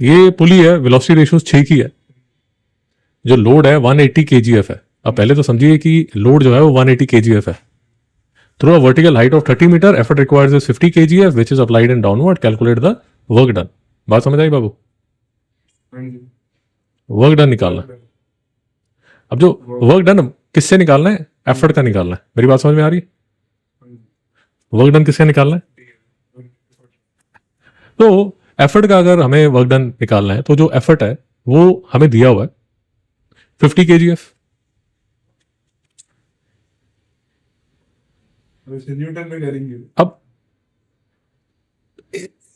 ये पुली है, velocity ratio 6 की है, जो लोड है 180 kgf है। अब पहले तो समझिए कि लोड जो है वो 180 kgf है। Through a vertical height of 30 metre effort requires is 50 kgf which is applied in downward, calculate the work done. बात समझ आई बाबू? वर्क डन निकालना। अब जो वर्क डन किससे निकालना है? एफर्ट का निकालना है। मेरी बात समझ में आ रही है? वर्क डन किससे निकालना है? तो एफर्ट का अगर हमें वर्क डन निकालना है तो जो एफर्ट है वो हमें दिया हुआ है 50 kgf। न्यूटन में करेंगे। अब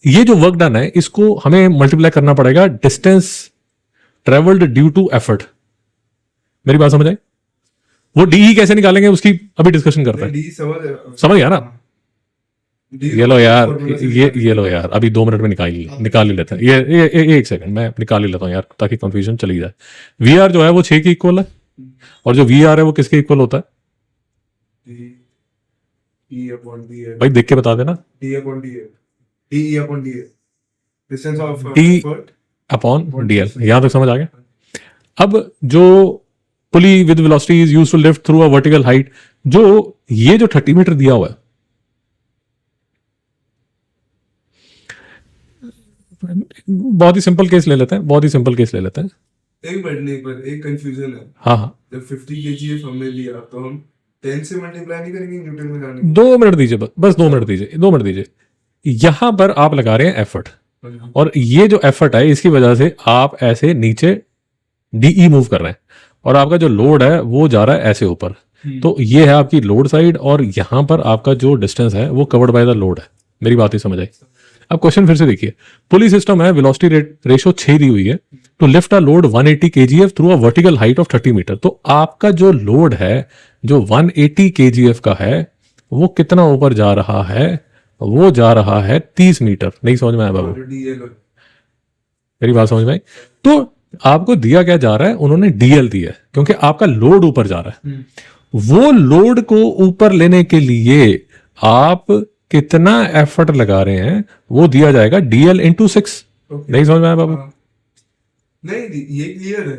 ये जो वर्क डन है इसको हमें मल्टीप्लाई करना पड़ेगा distance travelled due to effort. मेरी बात समझ आई? वो डी कैसे निकालेंगे उसकी अभी डिस्कशन करते हैं। समझ गया ना? ये लो यार, ये लो यार, अभी 2 मिनट में निकाल ही लेते हैं। ये 1 सेकंड मैं निकाल ही लेता हूँ यार, ताकि कंफ्यूजन चली जाए। वी आर जो है वो 6 के इक्वल है, और जो वी आर है वो किसके इक्वल होता है? भाई देख के बता देना। T upon DL. यहां तक समझ आ गया? अब जो pulley with velocity is used to lift through a vertical height, जो ये जो 30 मीटर दिया हुआ है, बहुत ही सिंपल केस ले लेते हैं, बहुत ही सिंपल केस ले लेते हैं। एक बढ़ने पर एक कंफ्यूजन है। हाँ, जब 50 kgf हमने लिया तो हम 10 से मल्टीप्लाई नहीं करेंगे न्यूटन में जाने के? 2 मिनट दीजिए, बस 2 मिनट दीजिए, 2 मिनट दीजिए। यहां पर आप लगा रहे हैं एफर्ट, और ये जो एफर्ट है इसकी वजह से आप ऐसे नीचे डीई मूव कर रहे हैं, और आपका जो लोड है वो जा रहा है ऐसे ऊपर। तो ये है आपकी लोड साइड, और यहां पर आपका जो डिस्टेंस है वो कवर्ड बाय द लोड है। मेरी बात ही समझ आई? अब क्वेश्चन फिर से देखिए। पुली सिस्टम है, वेलोसिटी रेशो 6 दी हुई है, to lift a load 180 kgf through a vertical height of 30 metre. तो आपका जो लोड है जो 180 kgf का है वो कितना ऊपर जा रहा है? वो जा रहा है 30 मीटर। नहीं समझ में आया बाबू? मेरी बात समझ में आई? तो आपको दिया क्या जा रहा है? उन्होंने डीएल दिया है, क्योंकि आपका लोड ऊपर जा रहा है। वो लोड को ऊपर लेने के लिए आप कितना एफर्ट लगा रहे हैं वो दिया जाएगा डीएल इंटू 6। नहीं समझ में आया बाबू? नहीं, ये क्लियर है।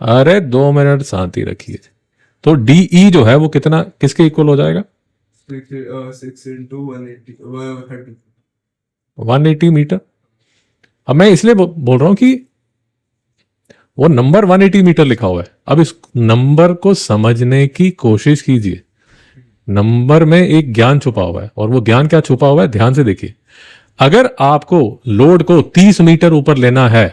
अरे 2 मिनट शांति रखिए। तो डीई जो है वो कितना, किसके इक्वल हो जाएगा? 6 into 180 180 मीटर। अब मैं इसलिए बोल रहा हूं कि वो नंबर 180 मीटर लिखा हुआ है। अब इस नंबर को समझने की कोशिश कीजिए। नंबर में एक ज्ञान छुपा हुआ है, और वो ज्ञान क्या छुपा हुआ है ध्यान से देखिए। अगर आपको लोड को 30 मीटर ऊपर लेना है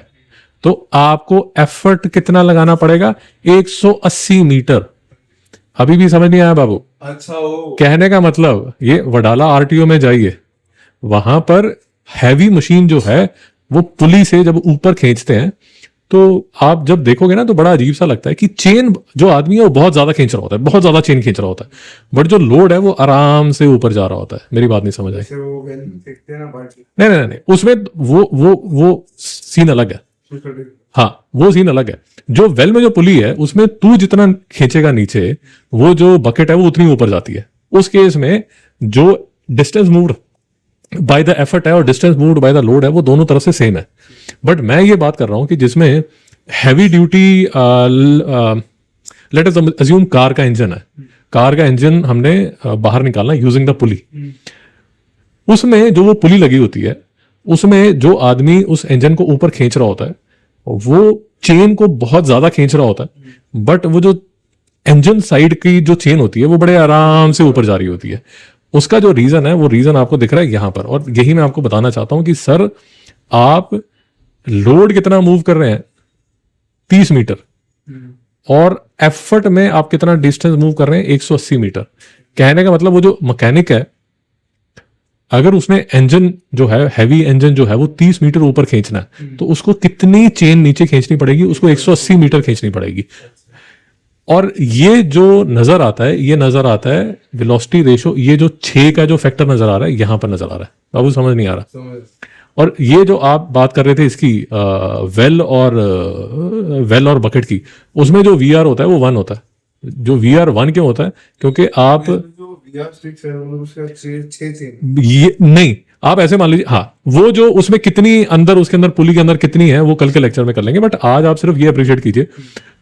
तो आपको एफर्ट कितना लगाना पड़ेगा? 180 मीटर। अभी भी समझ नहीं आया बाबू? अच्छा, वो कहने का मतलब ये वडाला आरटीओ में जाइए, वहां पर हैवी मशीन जो है वो पुली से जब ऊपर खींचते हैं तो आप जब देखोगे ना तो बड़ा अजीब सा लगता है कि चेन जो आदमी है वो बहुत ज्यादा खींच रहा होता है, बहुत ज्यादा चेन खींच रहा होता है, बट जो लोड है वो आराम से ऊपर जा रहा होता है। मेरी बात नहीं समझ आई? जैसे वो देखते हैं ना बाकी नहीं नहीं नहीं, उसमें वो सीन अलग है। हाँ, वो सीन अलग है। जो वेल में जो पुली है उसमें तू जितना खींचेगा नीचे, वो जो बकेट है वो उतनी ऊपर जाती है। उस केस में जो distance moved by the effort है और distance moved by the load है वो दोनों तरफ से सेम है। बट मैं ये बात कर रहा हूं कि जिसमें heavy duty, let us assume car का इंजन है, कार का इंजन हमने बाहर निकालना यूजिंग द पुली। उसमें जो वो पुली लगी होती है उसमें जो आदमी उस इंजन को ऊपर खींच रहा होता है वो चेन को बहुत ज्यादा खींच रहा होता है, बट वो जो इंजन साइड की जो चेन होती है वो बड़े आराम से ऊपर जा रही होती है। उसका जो रीजन है वो रीजन आपको दिख रहा है यहां पर, और यही मैं आपको बताना चाहता हूं कि सर आप लोड कितना मूव कर रहे हैं? 30 मीटर, और एफर्ट में आप कितना डिस्टेंस मूव कर रहे हैं? 180 मीटर। कहने का मतलब वो जो मैकेनिक है अगर उसने इंजन जो है हैवी इंजन जो है वो 30 मीटर ऊपर खींचना है तो उसको कितनी चेन नीचे खींचनी पड़ेगी? उसको 180 मीटर खींचनी पड़ेगी। और ये जो नजर आता है ये नजर आता है वेलोसिटी रेशो, ये जो 6 का जो फैक्टर नजर आ रहा है यहां पर नजर आ रहा है। बाबू समझ नहीं आ रहा? और ये जो आप बात कर रहे थे इसकी वेल और बकेट की, उसमें जो वी आर होता है वो 1 होता है। जो वी आर 1 क्यों होता है? क्योंकि आप जो VR6 है उसका 6 ये नहीं, आप ऐसे मान लीजिए, हाँ, वो जो उसमें कितनी अंदर, उसके अंदर पुली के अंदर कितनी है वो कल के लेक्चर में कर लेंगे, बट आज आप सिर्फ ये अप्रिशिएट कीजिए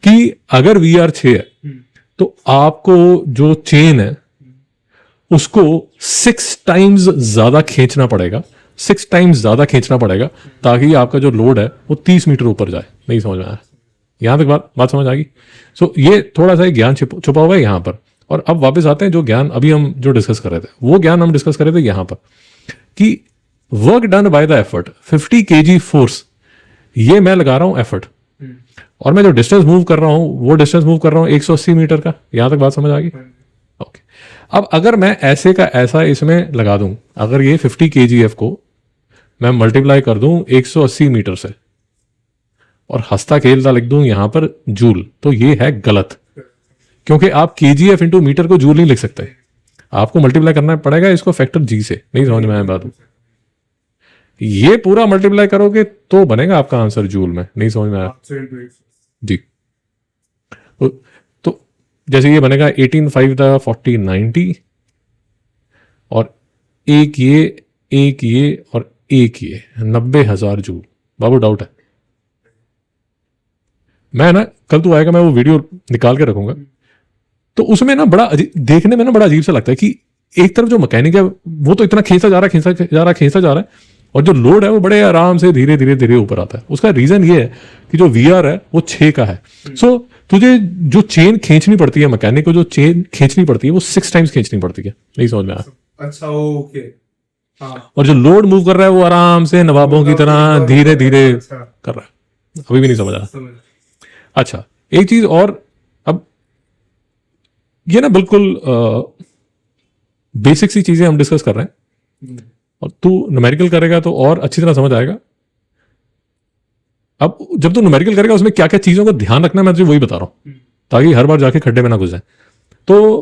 कि अगर VR 6 है तो आपको जो चेन है उसको 6 टाइम्स ज्यादा खींचना पड़ेगा, 6 टाइम्स ज्यादा खींचना पड़ेगा ताकि आपका जो लोड है वो 30 मीटर ऊपर जाए। नहीं समझ में आया? यहां तक बात समझ आ गई? सो ये थोड़ा सा ज्ञान छुपा हुआ है यहाँ पर। और अब वापस आते हैं जो ज्ञान अभी हम जो डिस्कस कर रहे थे, वो ज्ञान हम डिस्कस कर रहे थे यहाँ पर कि work done by the effort, 50 kg force, ये मैं लगा रहा हूं एफर्ट, और मैं जो डिस्टेंस मूव कर रहा हूं वो डिस्टेंस मूव कर रहा हूं 180 मीटर का। यहां तक बात समझ आ गई? ओके। अब अगर मैं ऐसे का ऐसा इसमें लगा दूं, अगर ये 50 kgf को मैं मल्टीप्लाई कर दूं 180 मीटर से और हंसता खेलता लिख दूं यहां पर जूल, तो ये है गलत, क्योंकि आप kgf इंटू मीटर को जूल नहीं लिख सकते, आपको मल्टीप्लाई करना पड़ेगा इसको फैक्टर जी से। नहीं समझ में आया बात? ये पूरा मल्टीप्लाई करोगे तो बनेगा आपका आंसर जूल में। नहीं समझ में आया जी? तो जैसे ये बनेगा 18 5 द 40 90, और एक ये और एक ये 90,000 जूल। बाबू डाउट है? मैं ना कल तू आएगा, मैं वो वीडियो निकाल के रखूंगा, तो उसमें ना बड़ा देखने में ना बड़ा अजीब सा लगता है कि एक तरफ जो मैकेनिक है वो तो इतना खींचा जा रहा है, और जो लोड है वो बड़े आराम से धीरे धीरे ऊपर आता है। उसका रीजन ये है कि जो VR है वो 6 का है। सो तुझे जो चेन खींचनी पड़ती है, मैकेनिक को जो चेन खींचनी पड़ती है वो 6 टाइम्स खींचनी पड़ती है। नहीं समझ में आया? अच्छा, ओके। हाँ, और जो लोड मूव कर रहा है वो आराम से नवाबों की तरह धीरे धीरे अच्छा, कर रहा है। अभी भी नहीं समझ आया? समझ। अच्छा, एक चीज और, अब ये ना बिल्कुल बेसिक सी चीजें हम डिस्कस कर रहे हैं, और तू न्यूमेरिकल करेगा तो और अच्छी तरह समझ आएगा। अब जब तू न्यूमेरिकल करेगा उसमें क्या क्या चीजों का ध्यान रखना है मैं तुझे वही बता रहा हूं, ताकि हर बार जाके खड्डे में ना घुस जाए। तो